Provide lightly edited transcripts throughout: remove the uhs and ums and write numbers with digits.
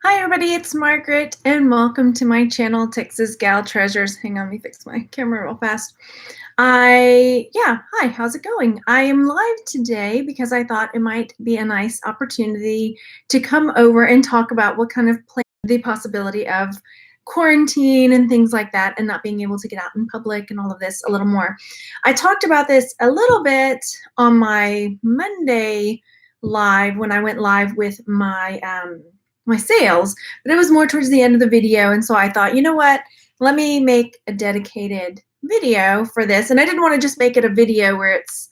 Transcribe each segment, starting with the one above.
Hi everybody, it's Margaret and welcome to my channel, Texas Gal Treasures. Hang on, let me fix my camera real fast. Hi, how's it going? I am live today because I thought it might be a nice opportunity to come over and talk about what kind of the possibility of quarantine and things like that and not being able to get out in public and all of this a little more. I talked about this a little bit on my Monday live when I went live with my sales, but it was more towards the end of the video. And so I thought, you know what, let me make a dedicated video for this. And I didn't want to just make it a video where it's,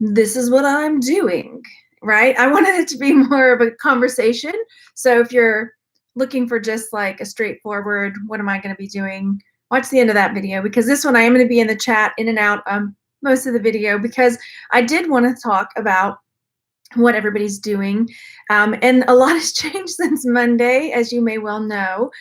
this is what I'm doing, right? I wanted it to be more of a conversation. So if you're looking for just like a straightforward, what am I going to be doing? Watch the end of that video, because this one I am going to be in the chat in and out most of the video, because I did want to talk about what everybody's doing. And a lot has changed since Monday, as you may well know,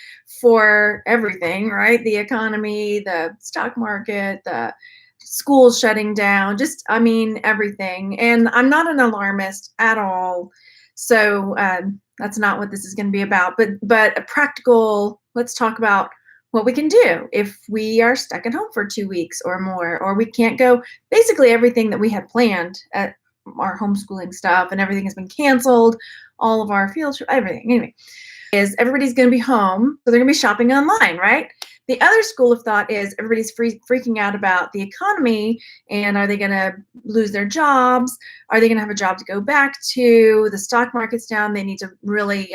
for everything, right? The economy, the stock market, the schools shutting down, just, I mean, everything. And I'm not an alarmist at all. So that's not what this is going to be about, but a practical, let's talk about what we can do if we are stuck at home for 2 weeks or more, or we can't go, basically everything that we had planned at our homeschooling stuff and everything has been canceled, all of our field trip, everything. Anyway, is everybody's going to be home, so they're going to be shopping online, right? The other school of thought is everybody's freaking out about the economy, and are they going to lose their jobs? Are they going to have a job to go back to? The stock market's down. They need to really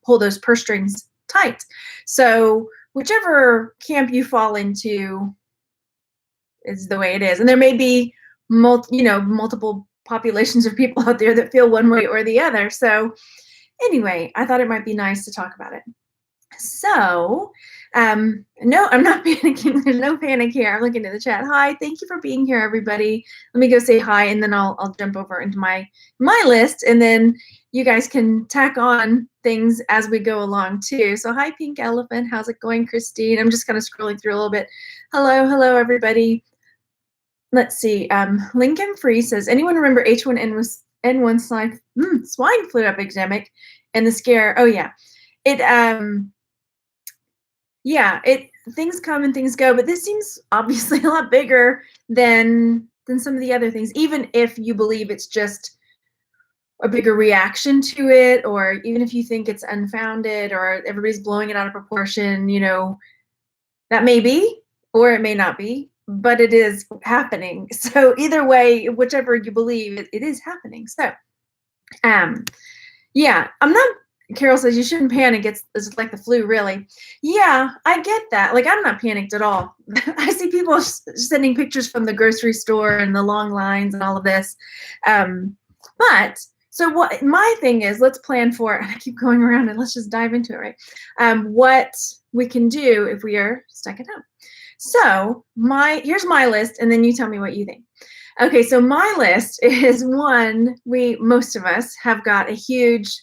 pull those purse strings tight. So whichever camp you fall into is the way it is. And there may be multiple populations of people out there that feel one way or the other. So anyway, I thought it might be nice to talk about it. So no, I'm not panicking. There's no panic here. I'm looking at the chat. Hi, thank you for being here, everybody. Let me go say hi, and then I'll jump over into my list, and then you guys can tack on things as we go along too. So hi, Pink Elephant. How's it going, Christine? I'm just kind of scrolling through a little bit. Hello, everybody. Let's see. Lincoln Free says, anyone remember H1N1 swine flu epidemic and the scare? Oh yeah, things come and things go, but this seems obviously a lot bigger than some of the other things. Even if you believe it's just a bigger reaction to it, or even if you think it's unfounded or everybody's blowing it out of proportion, that may be, or it may not be. But it is happening. So either way, whichever you believe, it is happening. So, yeah, Carol says you shouldn't panic. It's like the flu, really. Yeah, I get that. Like, I'm not panicked at all. I see people sending pictures from the grocery store and the long lines and all of this. So what my thing is, let's plan for it. I keep going around and let's just dive into it, right? What we can do if we are stuck at home. So here's my list, and then you tell me what you think. Okay, so my list is one, most of us have got a huge,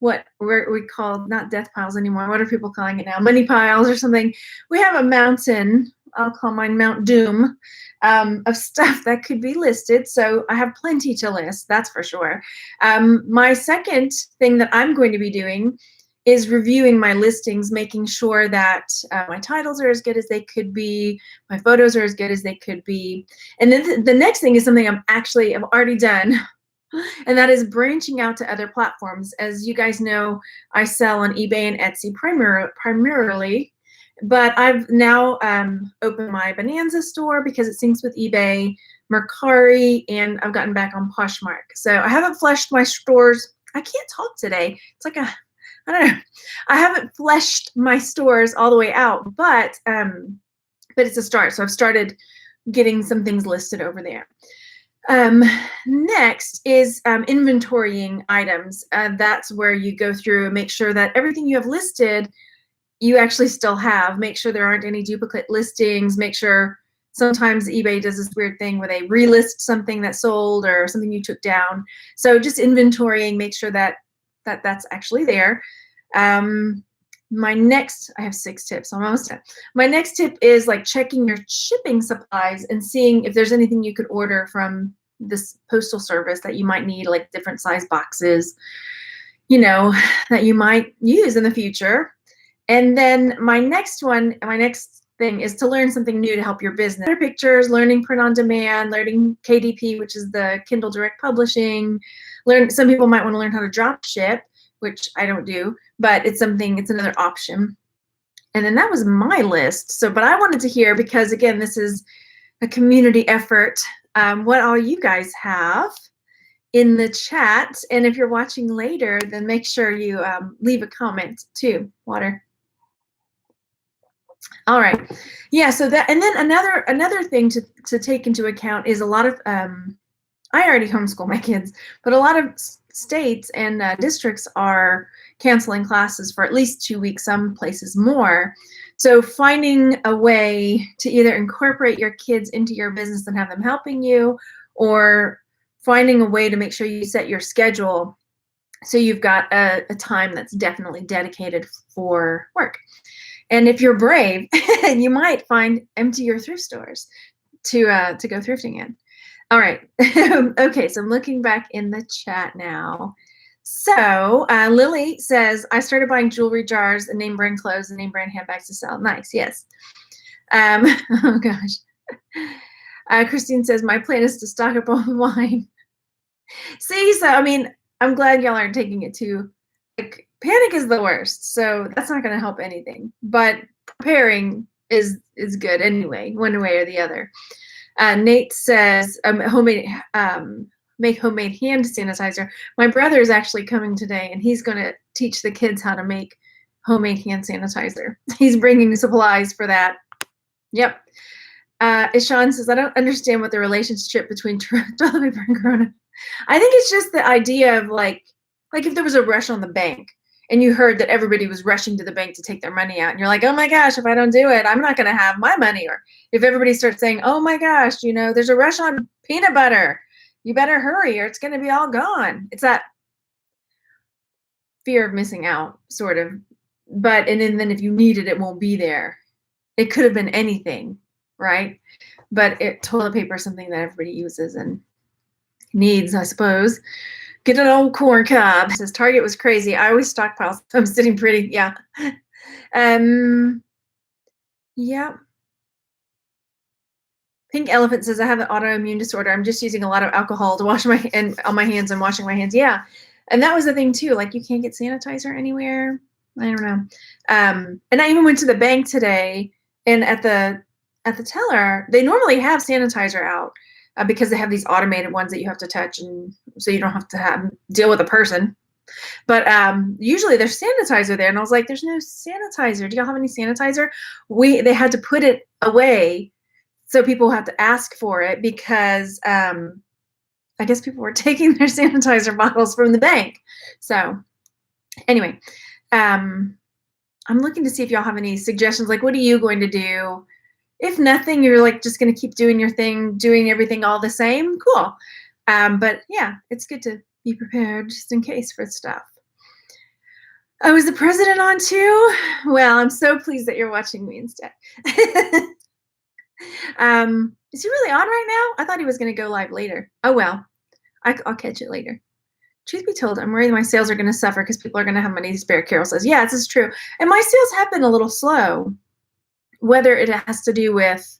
what we call not death piles anymore. What are people calling it now? Money piles or something. We have a mountain, I'll call mine Mount Doom, of stuff that could be listed. So I have plenty to list, that's for sure. My second thing that I'm going to be doing is reviewing my listings, making sure that my titles are as good as they could be, my photos are as good as they could be. And then the next thing is something I've already done, and that is branching out to other platforms. As you guys know, I sell on eBay and Etsy primarily, but I've now opened my Bonanza store because it syncs with eBay, Mercari, and I've gotten back on Poshmark. So I haven't fleshed my stores. I can't talk today. It's like I don't know. I haven't fleshed my stores all the way out, but it's a start. So I've started getting some things listed over there. Next is inventorying items. That's where you go through and make sure that everything you have listed, you actually still have. Make sure there aren't any duplicate listings. Make sure, sometimes eBay does this weird thing where they relist something that sold or something you took down. So just inventorying, make sure that that's actually there. My next, I have 6 tips, I'm almost done. My next tip is like checking your shipping supplies and seeing if there's anything you could order from this postal service that you might need, like different size boxes. that you might use in the future. And then my next thing is to learn something new to help your business. Better pictures, learning print on demand, learning KDP, which is the Kindle Direct Publishing. Some people might want to learn how to drop ship, which I don't do, but it's another option. And then that was my list. But I wanted to hear, because again, this is a community effort, what all you guys have in the chat. And if you're watching later, then make sure you leave a comment too. Water. All right. Yeah, so that, and then another thing to take into account is a lot of, I already homeschool my kids, but a lot of states and districts are canceling classes for at least 2 weeks, some places more. So finding a way to either incorporate your kids into your business and have them helping you, or finding a way to make sure you set your schedule so you've got a time that's definitely dedicated for work. And if you're brave, you might empty your thrift stores to go thrifting in. All right. Okay, so I'm looking back in the chat now. So Lily says, I started buying jewelry jars and name brand clothes and name brand handbags to sell. Nice, yes. Oh gosh. Christine says, my plan is to stock up on wine. See, so I mean, I'm glad y'all aren't taking it too. Like, panic is the worst, so that's not going to help anything. But preparing is good anyway, one way or the other. Nate says, make homemade hand sanitizer. My brother is actually coming today, and he's going to teach the kids how to make homemade hand sanitizer. He's bringing supplies for that. Yep. Ishan says, I don't understand what the relationship between toilet paper and Corona. I think it's just the idea of like if there was a rush on the bank and you heard that everybody was rushing to the bank to take their money out, and you're like, oh my gosh, if I don't do it, I'm not going to have my money. Or if everybody starts saying, oh my gosh, there's a rush on peanut butter, you better hurry or it's going to be all gone. It's that fear of missing out, sort of. But, and then if you need it, it won't be there. It could have been anything, right? But toilet paper is something that everybody uses and needs, I suppose. Get an old corn cob. Says Target was crazy. I always stockpile, so I'm sitting pretty. Yeah. Yeah. Pink Elephant says, I have an autoimmune disorder. I'm just using a lot of alcohol to wash on my hands and washing my hands. Yeah. And that was the thing too. Like, you can't get sanitizer anywhere. I don't know. And I even went to the bank today, and at the teller, they normally have sanitizer out because they have these automated ones that you have to touch, and so you don't have to deal with a person. But usually there's sanitizer there, and I was like, there's no sanitizer. Do y'all have any sanitizer? They had to put it away, so people have to ask for it because I guess people were taking their sanitizer bottles from the bank. So anyway, I'm looking to see if y'all have any suggestions. Like, what are you going to do? If nothing, you're like just going to keep doing your thing, doing everything all the same. Cool. But yeah, it's good to be prepared just in case for stuff. Oh, is the president on too? Well, I'm so pleased that you're watching me instead. Is he really on right now? I thought he was going to go live later. Oh, well, I'll catch it later. Truth be told, I'm worried my sales are going to suffer because people are going to have money to spare. Carol says, yeah, this is true. And my sales have been a little slow, whether it has to do with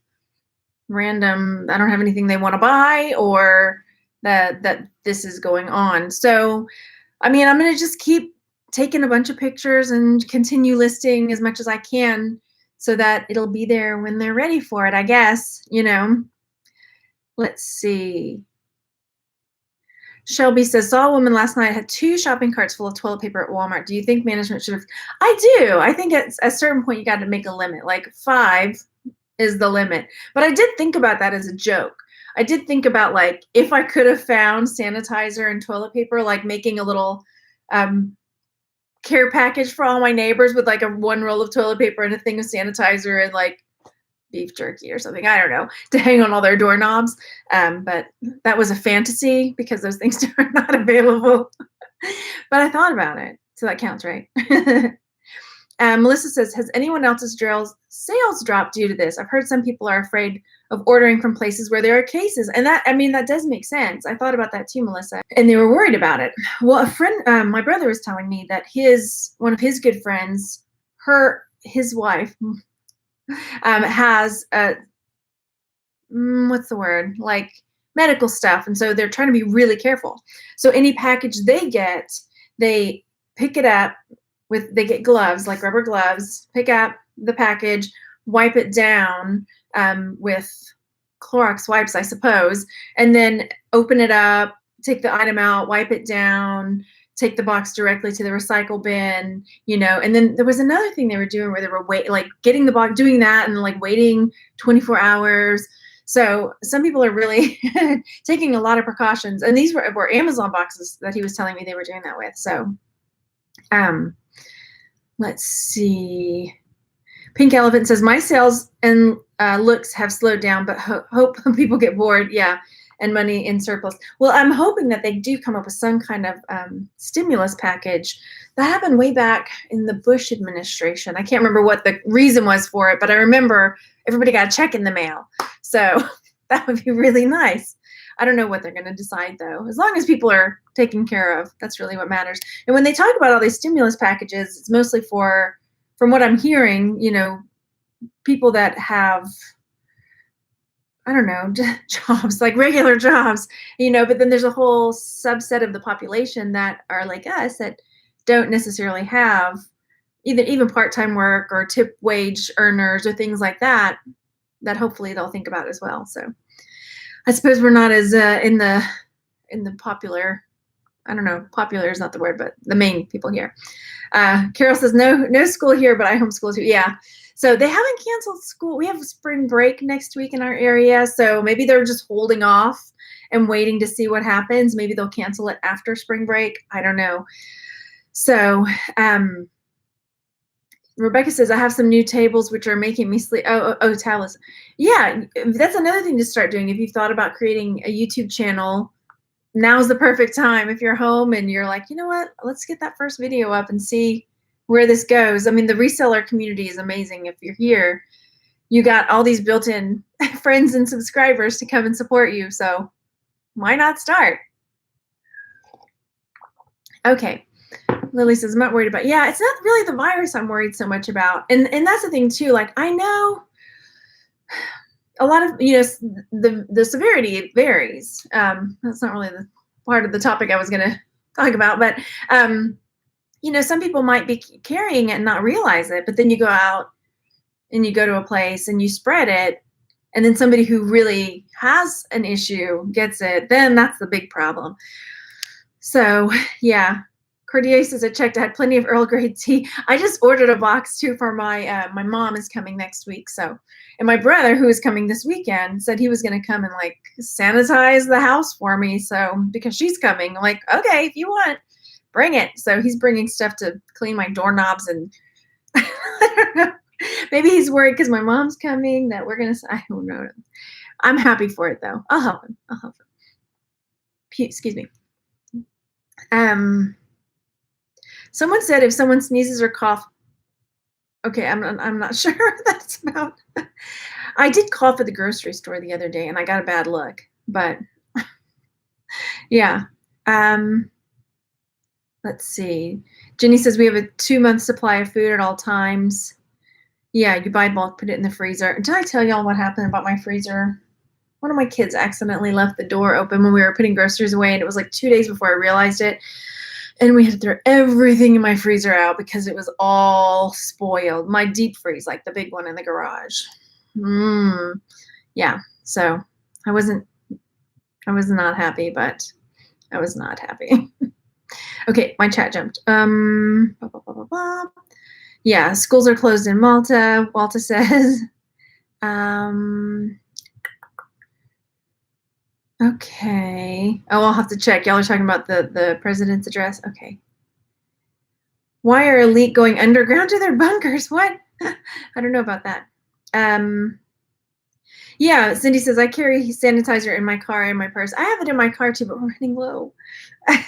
random, I don't have anything they want to buy, or that this is going on. So, I mean, I'm going to just keep taking a bunch of pictures and continue listing as much as I can so that it'll be there when they're ready for it, I guess, Let's see. Shelby says, saw a woman last night, had 2 shopping carts full of toilet paper at Walmart. Do you think management should have? I do. I think at a certain point you got to make a limit. Like 5 is the limit. But I did think about that as a joke. I did think about, like, if I could have found sanitizer and toilet paper, like making a little care package for all my neighbors with like 1 roll of toilet paper and a thing of sanitizer and like beef jerky or something, I don't know, to hang on all their doorknobs. But that was a fantasy because those things are not available. But I thought about it, so that counts, right? Melissa says, has anyone else's sales dropped due to this? I've heard some people are afraid of ordering from places where there are cases. And that, I mean, that does make sense. I thought about that too, Melissa. And they were worried about it. Well, a friend, my brother was telling me that one of his good friends, his wife, has what's the word? Like medical stuff. And so they're trying to be really careful. So any package they get, they pick it up they get gloves, like rubber gloves, pick up the package, wipe it down with Clorox wipes, I suppose, and then open it up, take the item out, wipe it down, take the box directly to the recycle bin, and then there was another thing they were doing where they were getting the box, doing that and like waiting 24 hours. So some people are really taking a lot of precautions, and these were Amazon boxes that he was telling me they were doing that with. So let's see. Pink Elephant says, my sales and looks have slowed down, but hope people get bored. Yeah. And money in surplus. Well, I'm hoping that they do come up with some kind of stimulus package. That happened way back in the Bush administration. I can't remember what the reason was for it, but I remember everybody got a check in the mail. So that would be really nice. I don't know what they're going to decide, though. As long as people are taken care of, that's really what matters. And when they talk about all these stimulus packages, it's mostly from what I'm hearing, people that have, I don't know, jobs, like regular jobs, but then there's a whole subset of the population that are like us that don't necessarily have even part-time work or tip wage earners or things like that hopefully they'll think about as well. So I suppose we're not as in the popular, I don't know, popular is not the word, but the main people here. Carol says, no school here, but I homeschool too. Yeah. So they haven't canceled school. We have spring break next week in our area. So maybe they're just holding off and waiting to see what happens. Maybe they'll cancel it after spring break. I don't know. So Rebecca says, I have some new tables which are making me sleep. Oh, tablets. Yeah, that's another thing to start doing. If you've thought about creating a YouTube channel, now's the perfect time. If you're home and you're like, you know what, let's get that first video up and see where this goes. I mean, the reseller community is amazing. If you're here, you got all these built-in friends and subscribers to come and support you. So why not start? Okay. Lily says, I'm not worried about, yeah, it's not really the virus I'm worried so much about. And that's the thing too. Like, I know a lot of, the severity varies. That's not really the part of the topic I was going to talk about, but some people might be carrying it and not realize it, but then you go out and you go to a place and you spread it, and then somebody who really has an issue gets it, then that's the big problem. So yeah, Cordia says, I checked, I had plenty of Earl Grey tea. I just ordered a box too for my mom is coming next week. So, and my brother who is coming this weekend said he was going to come and like sanitize the house for me. So, because she's coming, I'm like, okay, if you want, bring it. So he's bringing stuff to clean my doorknobs, and I don't know. Maybe he's worried because my mom's coming that we're going to, I don't know. I'm happy for it though. I'll help him. Excuse me. Someone said if someone sneezes or cough, okay, I'm not sure what that's about. I did cough at the grocery store the other day and I got a bad look, but yeah. Let's see. Jenny says we have a 2-month supply of food at all times. Yeah, you buy bulk, put it in the freezer. Did I tell y'all what happened about my freezer? One of my kids accidentally left the door open when we were putting groceries away, and it was like 2 days before I realized it. And we had to throw everything in my freezer out because it was all spoiled. My deep freeze, like the big one in the garage. Yeah, so I was not happy, but I was not happy. Okay, my chat jumped. Blah, blah, blah, blah, blah. Yeah, schools are closed in Malta, Walter says. Okay. Oh, I'll have to check. Y'all are talking about the president's address? Okay. Why are elite going underground to their bunkers? What? I don't know about that. Yeah, Cindy says, I carry sanitizer in my car and my purse. I have it in my car too, but we're running low.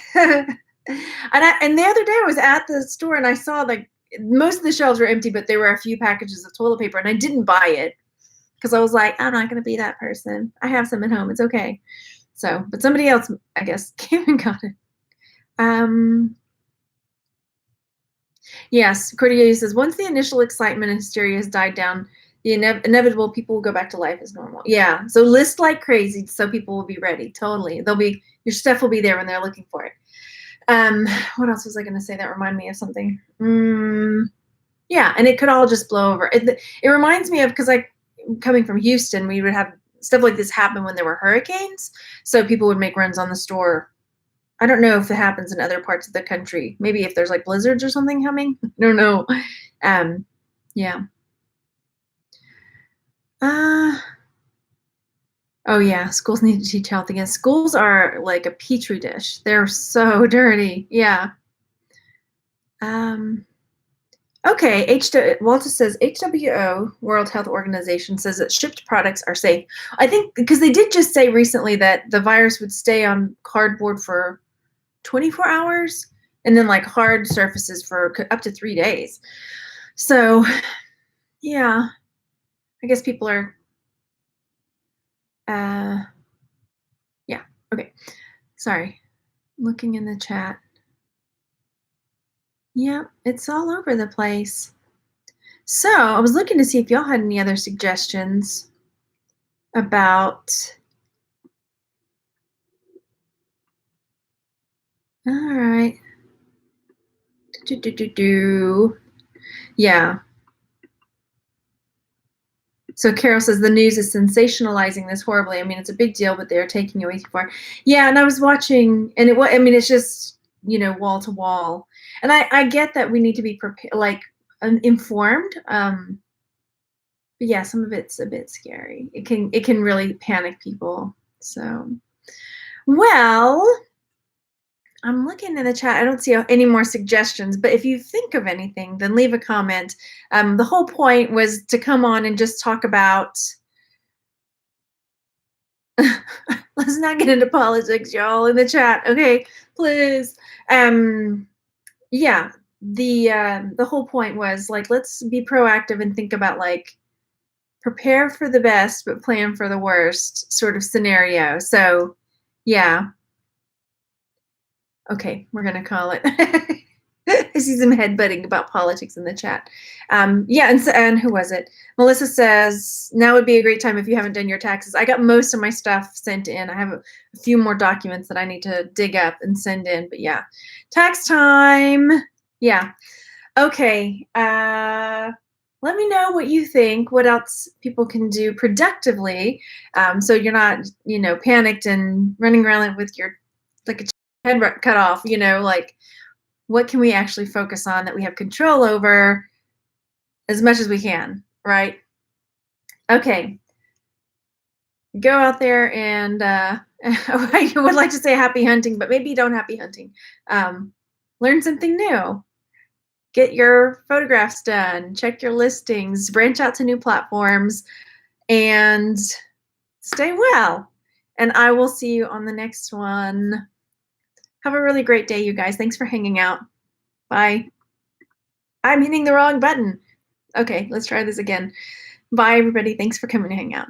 And the other day I was at the store and I saw like most of the shelves were empty, but there were a few packages of toilet paper and I didn't buy it. because I was like, I'm not going to be that person. I have some at home. It's okay. So, but somebody else, I guess, came and got it. Yes, Cordelia says, once the initial excitement and hysteria has died down, the inevitable people will go back to life as normal. Yeah, so list like crazy so people will be ready. Totally. Your stuff will be there when they're looking for it. What else was I going to say that reminded me of something? Yeah, and it could all just blow over. It reminds me of, because coming from Houston, we would have stuff like this happen when there were hurricanes. So people would make runs on the store. I don't know if it happens in other parts of the country. Maybe if there's like blizzards or something coming. I don't know. Yeah. Oh yeah, schools need to teach health again. Schools are like a petri dish. They're so dirty. Yeah. Okay, Walter says HWO, World Health Organization, says that shipped products are safe. I think because they did just say recently that the virus would stay on cardboard for 24 hours and then like hard surfaces for up to 3 days. So, yeah, I guess people are, yeah, okay. Sorry, looking in the chat. Yeah, it's all over the place. So I was looking to see if y'all had any other suggestions about. All right. Yeah. So Carol says the news is sensationalizing this horribly. I mean, it's a big deal, but they're taking it way too far. Yeah, and I was watching, and it's just, wall to wall. And I get that we need to be prepared, like informed. But yeah, some of it's a bit scary. It can really panic people. So, well, I'm looking in the chat. I don't see any more suggestions, but if you think of anything, then leave a comment. The whole point was to come on and just talk about. Let's not get into politics, y'all, in the chat. Okay, please. Yeah, the whole point was like, let's be proactive and think about like prepare for the best but plan for the worst sort of scenario. So, yeah. Okay, we're gonna call it. I see some headbutting about politics in the chat. Yeah, and who was it? Melissa says, now would be a great time if you haven't done your taxes. I got most of my stuff sent in. I have a few more documents that I need to dig up and send in, but yeah. Tax time. Yeah. Okay. Let me know what you think, what else people can do productively, so you're not, panicked and running around with your, like a head cut off, like, what can we actually focus on that we have control over as much as we can, right? Okay. Go out there and I would like to say happy hunting, but maybe don't happy hunting. Learn something new. Get your photographs done. Check your listings. Branch out to new platforms. And stay well. And I will see you on the next one. Have a really great day, you guys. Thanks for hanging out. Bye. I'm hitting the wrong button. Okay, let's try this again. Bye, everybody. Thanks for coming to hang out.